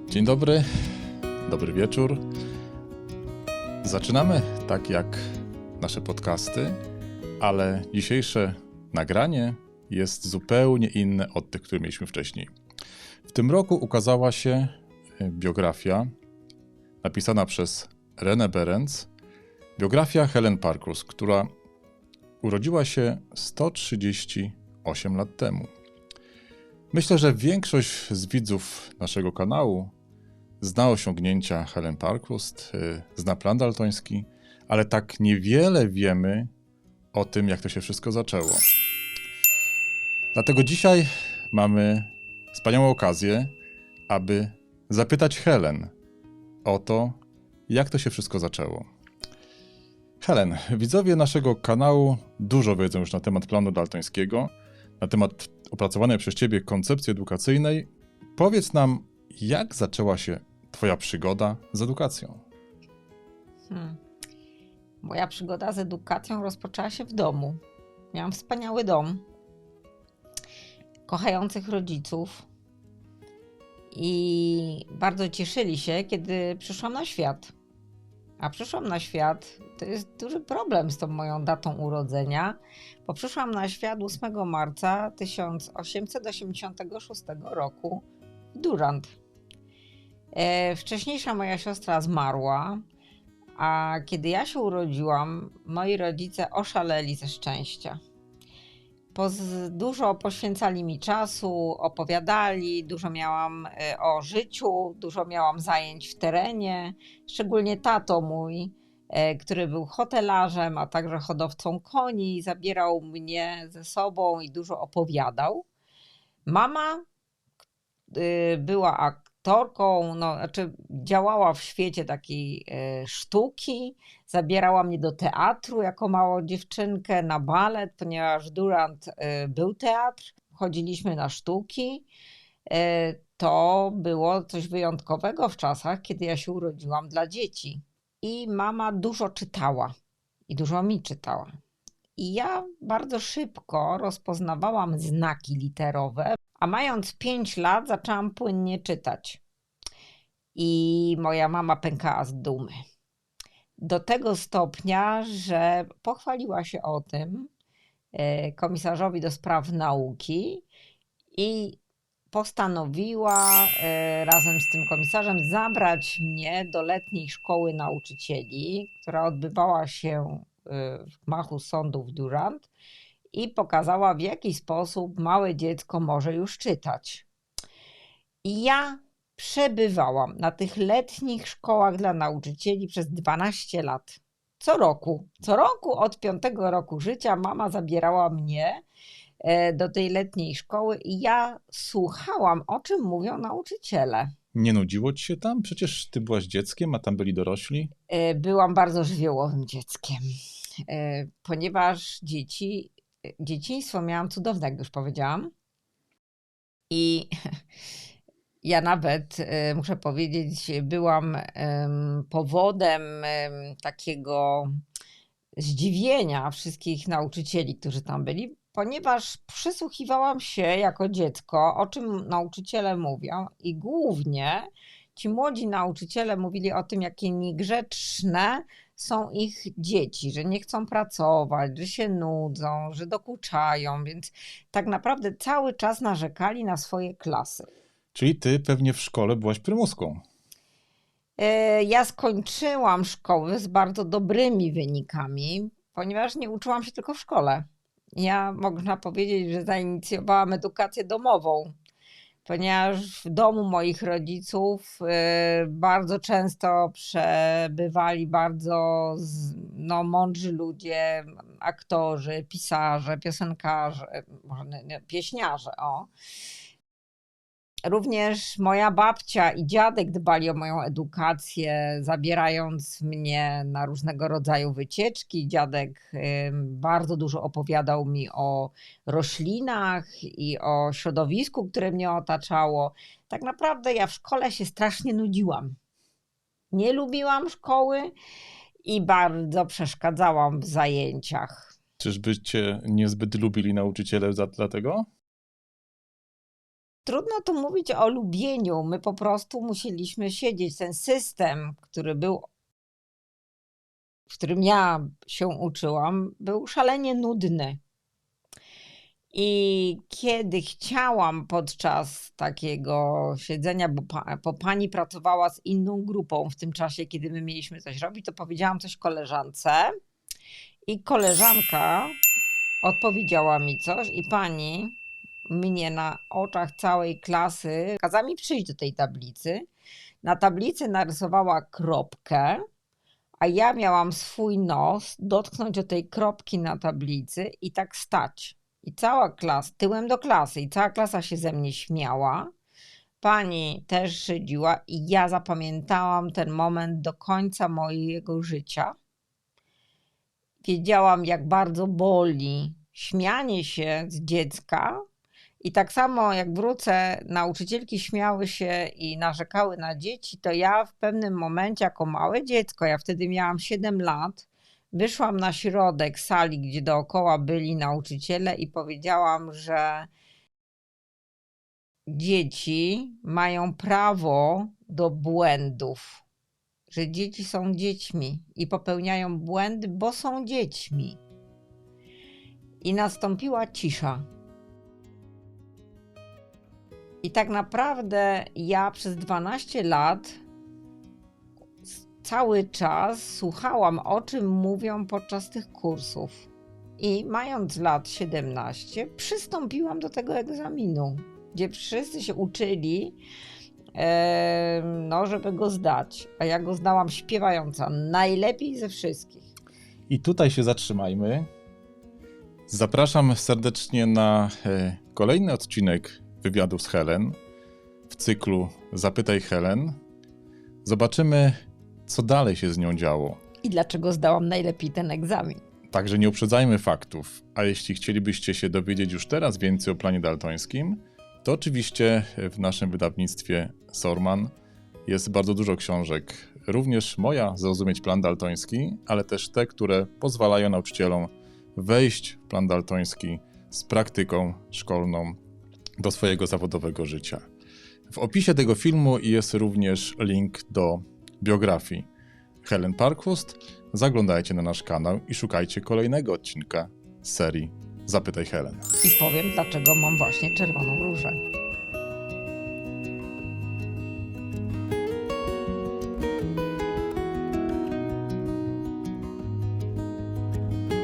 Dzień dobry, dobry wieczór. Zaczynamy tak jak nasze podcasty, ale dzisiejsze nagranie jest zupełnie inne od tych, które mieliśmy wcześniej. W tym roku ukazała się biografia napisana przez Renę Berends, biografia Helen Parkhurst, która urodziła się 138 lat temu. Myślę, że większość z widzów naszego kanału zna osiągnięcia Helen Parkhurst, zna plan daltoński, ale tak niewiele wiemy o tym, jak to się wszystko zaczęło. Dlatego dzisiaj mamy wspaniałą okazję, aby zapytać Helen o to, jak to się wszystko zaczęło. Helen, widzowie naszego kanału dużo wiedzą już na temat planu daltońskiego, na temat opracowanej przez Ciebie koncepcji edukacyjnej. Powiedz nam, jak zaczęła się Twoja przygoda z edukacją? Moja przygoda z edukacją rozpoczęła się w domu. Miałam wspaniały dom, kochających rodziców i bardzo cieszyli się, kiedy przyszłam na świat. A przyszłam na świat, to jest duży problem z tą moją datą urodzenia, bo przyszłam na świat 8 marca 1886 roku w Durand. Wcześniejsza moja siostra zmarła, a kiedy ja się urodziłam, moi rodzice oszaleli ze szczęścia. Dużo poświęcali mi czasu, opowiadali, dużo miałam o życiu, dużo miałam zajęć w terenie, szczególnie tato mój, który był hotelarzem, a także hodowcą koni, zabierał mnie ze sobą i dużo opowiadał. Mama była aktorką, działała w świecie takiej sztuki, zabierała mnie do teatru jako małą dziewczynkę, na balet, ponieważ Durand był teatr, chodziliśmy na sztuki. To było coś wyjątkowego w czasach, kiedy ja się urodziłam, dla dzieci. I mama dużo czytała i dużo mi czytała. I ja bardzo szybko rozpoznawałam znaki literowe, a mając 5 lat zaczęłam płynnie czytać. I moja mama pękała z dumy. Do tego stopnia, że pochwaliła się o tym komisarzowi do spraw nauki i postanowiła razem z tym komisarzem zabrać mnie do letniej szkoły nauczycieli, która odbywała się w gmachu sądu w Durand, i pokazała, w jaki sposób małe dziecko może już czytać. I ja przebywałam na tych letnich szkołach dla nauczycieli przez 12 lat. Co roku od 5 roku życia mama zabierała mnie do tej letniej szkoły i ja słuchałam, o czym mówią nauczyciele. Nie nudziło Ci się tam? Przecież Ty byłaś dzieckiem, a tam byli dorośli. Byłam bardzo żywiołowym dzieckiem, ponieważ dzieciństwo miałam cudowne, jak już powiedziałam. I ja nawet, muszę powiedzieć, byłam powodem takiego zdziwienia wszystkich nauczycieli, którzy tam byli, ponieważ przysłuchiwałam się jako dziecko, o czym nauczyciele mówią, i głównie ci młodzi nauczyciele mówili o tym, jakie niegrzeczne są ich dzieci, że nie chcą pracować, że się nudzą, że dokuczają, więc tak naprawdę cały czas narzekali na swoje klasy. Czyli Ty pewnie w szkole byłaś prymuską. Ja skończyłam szkołę z bardzo dobrymi wynikami, ponieważ nie uczyłam się tylko w szkole. Ja można powiedzieć, że zainicjowałam edukację domową, ponieważ w domu moich rodziców bardzo często przebywali bardzo mądrzy ludzie, aktorzy, pisarze, piosenkarze, pieśniarze. Również moja babcia i dziadek dbali o moją edukację, zabierając mnie na różnego rodzaju wycieczki. Dziadek bardzo dużo opowiadał mi o roślinach i o środowisku, które mnie otaczało. Tak naprawdę ja w szkole się strasznie nudziłam. Nie lubiłam szkoły i bardzo przeszkadzałam w zajęciach. Czyżby Cię niezbyt lubili nauczyciele dlatego? trudno tu mówić o lubieniu. My po prostu musieliśmy siedzieć. Ten system, w którym ja się uczyłam, był szalenie nudny. I kiedy chciałam podczas takiego siedzenia, bo pani pracowała z inną grupą w tym czasie, kiedy my mieliśmy coś robić, to powiedziałam coś koleżance i koleżanka odpowiedziała mi coś i pani mnie na oczach całej klasy kazała mi przyjść do tej tablicy. Na tablicy narysowała kropkę, a ja miałam swój nos dotknąć do tej kropki na tablicy i tak stać. I cała klasa, tyłem do klasy, i cała klasa się ze mnie śmiała. Pani też szydziła i ja zapamiętałam ten moment do końca mojego życia. Wiedziałam, jak bardzo boli śmianie się z dziecka. I tak samo jak wrócę, nauczycielki śmiały się i narzekały na dzieci, to ja w pewnym momencie jako małe dziecko, ja wtedy miałam 7 lat, wyszłam na środek sali, gdzie dookoła byli nauczyciele i powiedziałam, że dzieci mają prawo do błędów, że dzieci są dziećmi i popełniają błędy, bo są dziećmi. I nastąpiła cisza. I tak naprawdę ja przez 12 lat cały czas słuchałam, o czym mówią podczas tych kursów. I mając lat 17, przystąpiłam do tego egzaminu, gdzie wszyscy się uczyli, żeby go zdać. A ja go zdałam śpiewająca, najlepiej ze wszystkich. I tutaj się zatrzymajmy. Zapraszam serdecznie na kolejny odcinek wywiadu z Helen w cyklu Zapytaj Helen. Zobaczymy, co dalej się z nią działo. I dlaczego zdałam najlepiej ten egzamin. Także nie uprzedzajmy faktów, a jeśli chcielibyście się dowiedzieć już teraz więcej o planie daltońskim, to oczywiście w naszym wydawnictwie Sorman jest bardzo dużo książek. Również moja Zrozumieć plan daltoński, ale też te, które pozwalają nauczycielom wejść w plan daltoński z praktyką szkolną do swojego zawodowego życia. W opisie tego filmu jest również link do biografii Helen Parkhurst. Zaglądajcie na nasz kanał i szukajcie kolejnego odcinka z serii Zapytaj Helen. I powiem, dlaczego mam właśnie czerwoną różę.